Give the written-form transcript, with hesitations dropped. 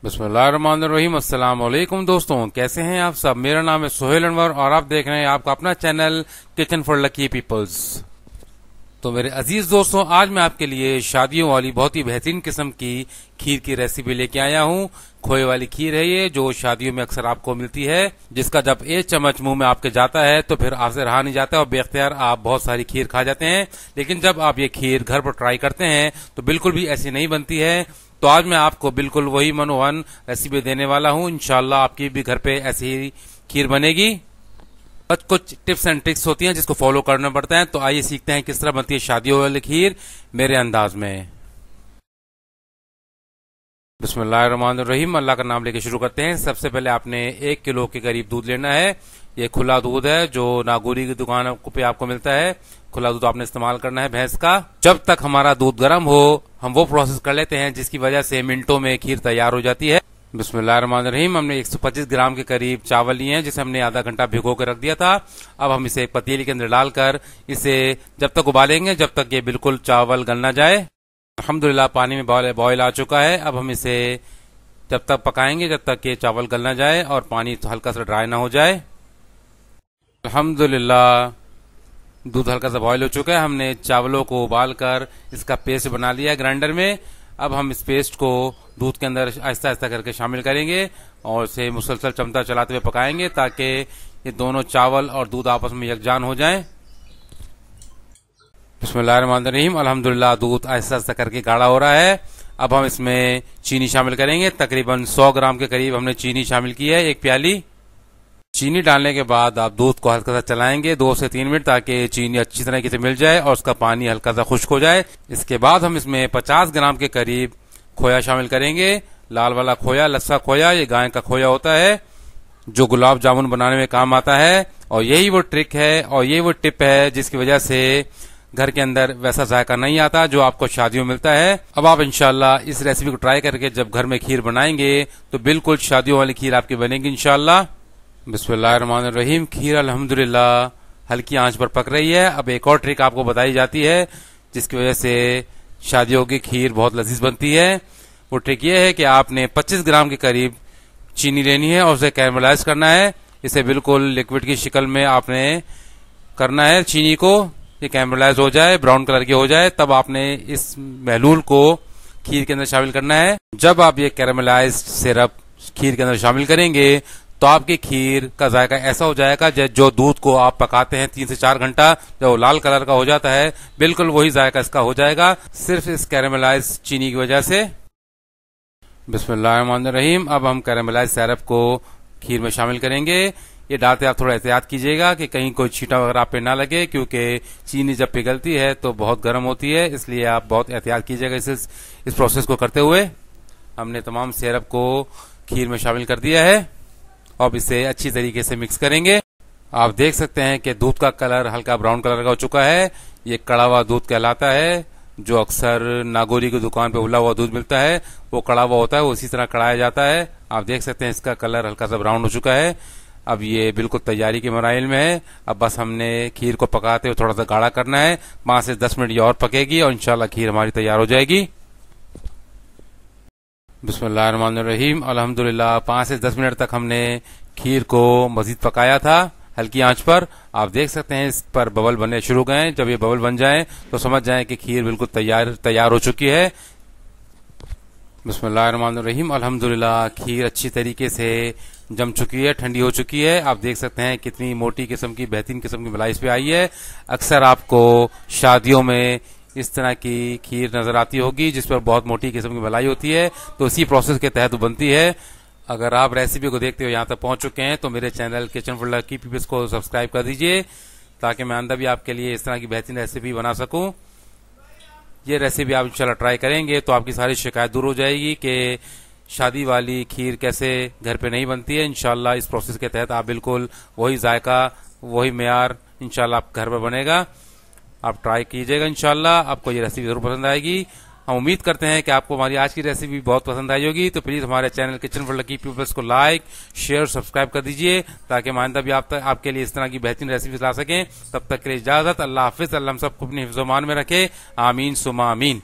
बिस्मिल्लाहिर्रहमानिर्रहीम। अस्सलाम वालेकुम दोस्तों, कैसे हैं आप सब। मेरा नाम है सोहेल अनवर और आप देख रहे हैं आपका अपना channel kitchen for lucky peoples. तो मेरे अजीज दोस्तों, आज मैं आपके लिए शादियों वाली बहुत ही बेहतरीन किस्म की खीर की रेसिपी लेके आया हूँ। खोए वाली खीर है ये, जो शादियों में अक्सर आपको मिलती है, जिसका जब एक चम्मच मुंह में आपके जाता है तो फिर आपसे रहा नहीं जाता और बेख्तियार आप बहुत सारी खीर खा जाते हैं। लेकिन जब आप ये खीर घर पर ट्राई करते हैं तो बिल्कुल भी ऐसी नहीं बनती है। तो आज मैं आपको बिल्कुल वही मनोवन रेसिपी देने वाला हूँ। इंशाल्लाह आपकी भी घर पे ऐसी ही खीर बनेगी। बस कुछ टिप्स एंड ट्रिक्स होती हैं जिसको फॉलो करना पड़ता है। तो आइए सीखते हैं किस तरह बनती है शादियों वाली खीर मेरे अंदाज में। बिस्मिल्लाहिर्रहमानिर्रहीम, अल्लाह का नाम लेके शुरू करते हैं। सबसे पहले आपने 1 किलो के करीब दूध लेना है। ये खुला दूध है जो नागौरी की दुकान पे आपको मिलता है। खुला दूध आपने इस्तेमाल करना है भैंस का। जब तक हमारा दूध गर्म हो हम वो प्रोसेस कर लेते हैं जिसकी वजह से मिनटों में खीर तैयार हो जाती है। बिस्मिल्लाहिर्रहमानिर्रहीम, हमने 125 ग्राम के करीब चावल लिए हैं जिसे हमने आधा घंटा भिगो के रख दिया था। अब हम इसे एक पतीली के अंदर डालकर इसे जब तक उबालेंगे जब तक ये बिल्कुल चावल गल ना जाए। अल्हम्दुलिल्लाह पानी में बॉयल आ चुका है। अब हम इसे जब तक पकाएंगे जब तक ये चावल गल ना जाए और पानी हल्का सा ड्राई ना हो जाए। अल्हम्दुलिल्लाह दूध हल्का सा बॉयल हो चुका है। हमने चावलों को उबाल कर इसका पेस्ट बना लिया है ग्राइंडर में। अब हम इस पेस्ट को दूध के अंदर आहिस्ता आहिस्ता करके शामिल करेंगे और इसे मुसलसल चमचा चलाते हुए पकाएंगे ताकि ये दोनों चावल और दूध आपस में यकजान हो जाएं। बिस्मिल्लाहिर्रहमानिर्रहीम, अल्हम्दुलिल्लाह दूध आहिस्ता आहिस्ता करके गाढ़ा हो रहा है। अब हम इसमें चीनी शामिल करेंगे। तकरीबन 100 ग्राम के करीब हमने चीनी शामिल की है, 1 प्याली। चीनी डालने के बाद आप दूध को हल्का सा चलाएंगे 2 से 3 मिनट ताकि चीनी अच्छी तरीके से मिल जाए और उसका पानी हल्का सा खुश्क हो जाए। इसके बाद हम इसमें 50 ग्राम के करीब खोया शामिल करेंगे। लाल वाला खोया, लस्सा खोया, ये गाय का खोया होता है जो गुलाब जामुन बनाने में काम आता है। और यही वो ट्रिक है और यही वो टिप है जिसकी वजह से घर के अंदर वैसा जायका नहीं आता जो आपको शादियों में मिलता है। अब आप इंशाल्लाह इस रेसिपी को ट्राई करके जब घर में खीर बनाएंगे तो बिल्कुल शादियों वाली खीर आपकी बनेगी इंशाल्लाह। बिस्मिल्लाहिर्रहमानिर्रहीम, खीर अल्हम्दुलिल्लाह हल्की आंच पर पक रही है। अब एक और ट्रिक आपको बताई जाती है जिसकी वजह से शादियों की खीर बहुत लजीज बनती है। वो ट्रिक ये है कि आपने 25 ग्राम के करीब चीनी लेनी है और उसे कैरमलाइज करना है। इसे बिल्कुल लिक्विड की शक्ल में आपने करना है। चीनी को ये कैरमलाइज हो जाए, ब्राउन कलर की हो जाए, तब आपने इस महलूल को खीर के अंदर शामिल करना है। जब आप ये कैरमलाइज सिरप खीर के अंदर शामिल करेंगे तो आपकी खीर का जायका ऐसा हो जाएगा जो दूध को आप पकाते हैं 3 से 4 घंटा, जब वो लाल कलर का हो जाता है बिल्कुल वही जायका इसका हो जाएगा, सिर्फ इस कैरमलाइज चीनी की वजह से। बिस्मिल्लाहिर्रहमानिर्रहीम, अब हम कैरमलाइज सिरप को खीर में शामिल करेंगे। ये डालते आप थोड़ा एहतियात कीजिएगा कि कहीं कोई छींटा वगैरह आप पे ना लगे, क्योंकि चीनी जब पिघलती है तो बहुत गर्म होती है, इसलिए आप बहुत एहतियात कीजिएगा इस प्रोसेस को करते हुए। हमने तमाम सिरप को खीर में शामिल कर दिया है। अब इसे अच्छी तरीके से मिक्स करेंगे। आप देख सकते हैं कि दूध का कलर हल्का ब्राउन कलर का हो चुका है। ये कड़ा हुआ दूध कहलाता है जो अक्सर नागौरी की दुकान पे उबला हुआ दूध मिलता है, वो कड़ा हुआ होता है, वो इसी तरह कड़ाया जाता है। आप देख सकते हैं इसका कलर हल्का सा ब्राउन हो चुका है। अब ये बिल्कुल तैयारी के मराइल में है। अब बस हमने खीर को पकाते हुए थोड़ा सा गाढ़ा करना है। 5 से 10 मिनट ये और पकेगी और इंशाल्लाह खीर हमारी तैयार हो जाएगी। बिस्मिल्लाहिर्रहमानिर्रहीम, अल्हम्दुलिल्लाह 5 से 10 मिनट तक हमने खीर को मजीद पकाया था हल्की आंच पर। आप देख सकते हैं इस पर बबल बनने शुरू हो गए। जब ये बबल बन जाए तो समझ जाएं कि खीर बिल्कुल तैयार हो चुकी है। बिस्मिल्लाहिर्रहमानिर्रहीम, अल्हम्दुलिल्लाह खीर अच्छी तरीके से जम चुकी है, ठंडी हो चुकी है। आप देख सकते हैं कितनी मोटी किस्म की बेहतरीन किस्म की मलाई इस पे आई है। अक्सर आपको शादियों में इस तरह की खीर नजर आती होगी जिस पर बहुत मोटी किस्म की मलाई होती है, तो इसी प्रोसेस के तहत बनती है। अगर आप रेसिपी को देखते हुए यहाँ तक पहुंच चुके हैं तो मेरे channel kitchen for lucky peoples को सब्सक्राइब कर दीजिए ताकि मैं आइंदा भी आपके लिए इस तरह की बेहतरीन रेसिपी बना सकूं। ये रेसिपी आप इंशाल्लाह ट्राई करेंगे तो आपकी सारी शिकायत दूर हो जाएगी कि शादी वाली खीर कैसे घर पे नहीं बनती है। इंशाल्लाह इस प्रोसेस के तहत आप बिल्कुल वही जायका वही मेयार इंशाल्लाह आप घर पर बनेगा। आप ट्राई कीजिएगा, इंशाल्लाह आपको ये रेसिपी जरूर पसंद आएगी। हम उम्मीद करते हैं कि आपको हमारी आज की रेसिपी बहुत पसंद आई होगी। तो प्लीज हमारे channel kitchen for lucky peoples को लाइक शेयर सब्सक्राइब कर दीजिए ताकि हम आइंदा भी आपके लिए इस तरह की बेहतरीन रेसिपी ला सकें। तब तक के लिए इजाजत, अल्लाह हाफिज। अल्लाह हम सबको अपने हिफ्ज़-ओ-मान में रखे। आमीन सुमा आमीन।